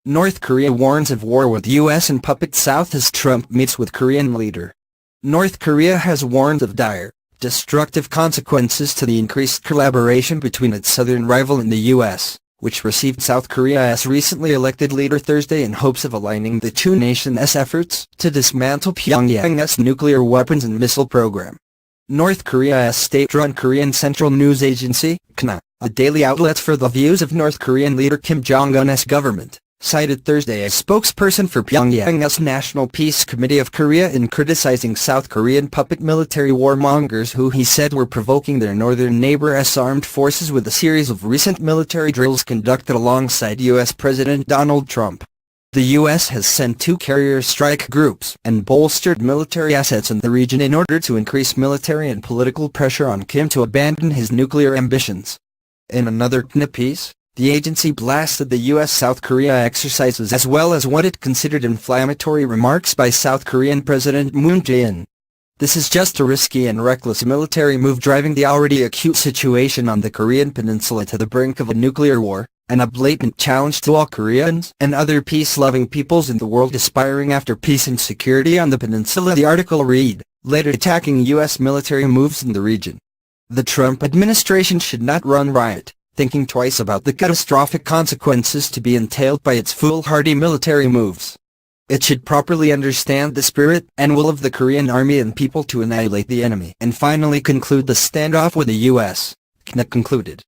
North Korea warns of war with U.S. and puppet South as Trump meets with Korean leader. North Korea has warned of dire, destructive consequences to the increased collaboration between its southern rival and the U.S., which received South Korea's recently elected leader Thursday in hopes of aligning the two nations' efforts to dismantle Pyongyang's nuclear weapons and missile program. North Korea's state-run Korean Central News Agency, KNA, a daily outlet for the views of North Korean leader Kim Jong-un's government, cited Thursday a spokesperson for Pyongyang's National Peace Committee of Korea in criticizing South Korean puppet military warmongers who he said were provoking their northern neighbor's armed forces with a series of recent military drills conducted alongside U.S. President Donald Trump. The U.S. has sent 2 carrier strike groups and bolstered military assets in the region in order to increase military and political pressure on Kim to abandon his nuclear ambitions. In another KNA piece, the agency blasted the U.S.-South Korea exercises as well as what it considered inflammatory remarks by South Korean President Moon Jae-in. This is just a risky and reckless military move driving the already acute situation on the Korean peninsula to the brink of a nuclear war, and a blatant challenge to all Koreans and other peace-loving peoples in the world aspiring after peace and security on the peninsula, the article read, later attacking U.S. military moves in the region. The Trump administration should not run riot, thinking twice about the catastrophic consequences to be entailed by its foolhardy military moves. It should properly understand the spirit and will of the Korean army and people to annihilate the enemy and finally conclude the standoff with the U.S., KNA concluded.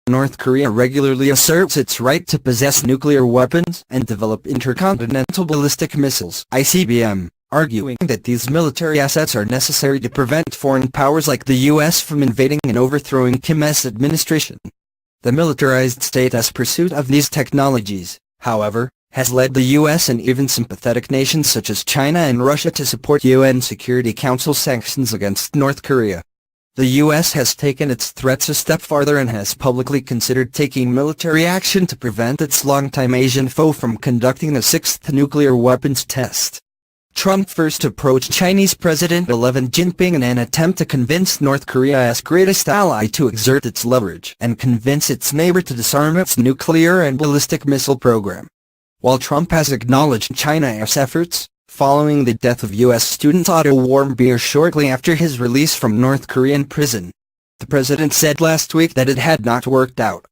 North Korea regularly asserts its right to possess nuclear weapons and develop intercontinental ballistic missiles (ICBM), arguing that these military assets are necessary to prevent foreign powers like the U.S. from invading and overthrowing Kim's administration. The militarized state's pursuit of these technologies, however, has led the U.S. and even sympathetic nations such as China and Russia to support UN Security Council sanctions against North Korea. The U.S. has taken its threats a step farther and has publicly considered taking military action to prevent its longtime Asian foe from conducting a 6th nuclear weapons test. Trump first approached Chinese President Xi Jinping in an attempt to convince North Korea's greatest ally to exert its leverage and convince its neighbor to disarm its nuclear and ballistic missile program. While Trump has acknowledged China's efforts, following the death of U.S. student Otto Warmbier shortly after his release from North Korean prison, the president said last week that it had not worked out.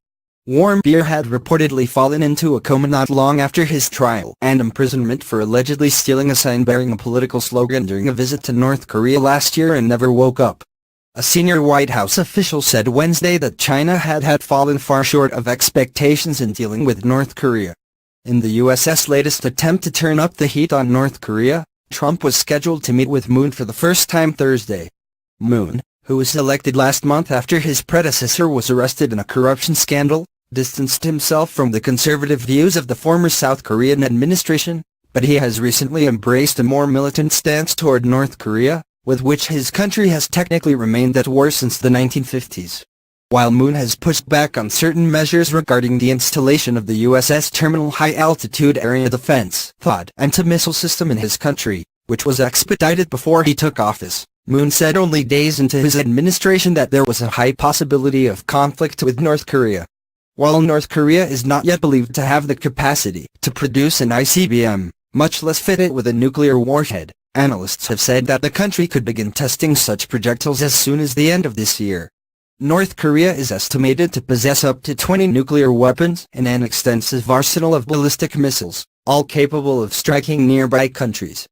Warmbier had reportedly fallen into a coma not long after his trial and imprisonment for allegedly stealing a sign bearing a political slogan during a visit to North Korea last year and never woke up. A senior White House official said Wednesday that China had fallen far short of expectations in dealing with North Korea. In the U.S.'s latest attempt to turn up the heat on North Korea, Trump was scheduled to meet with Moon for the first time Thursday. Moon, who was elected last month after his predecessor was arrested in a corruption scandal, distanced himself from the conservative views of the former South Korean administration, but he has recently embraced a more militant stance toward North Korea, with which his country has technically remained at war since the 1950s. While Moon has pushed back on certain measures regarding the installation of the USS Terminal High Altitude Area Defense (THAAD) anti-missile system in his country, which was expedited before he took office, Moon said only days into his administration that there was a high possibility of conflict with North Korea. While North Korea is not yet believed to have the capacity to produce an ICBM, much less fit it with a nuclear warhead, analysts have said that the country could begin testing such projectiles as soon as the end of this year. North Korea is estimated to possess up to 20 nuclear weapons and an extensive arsenal of ballistic missiles, all capable of striking nearby countries.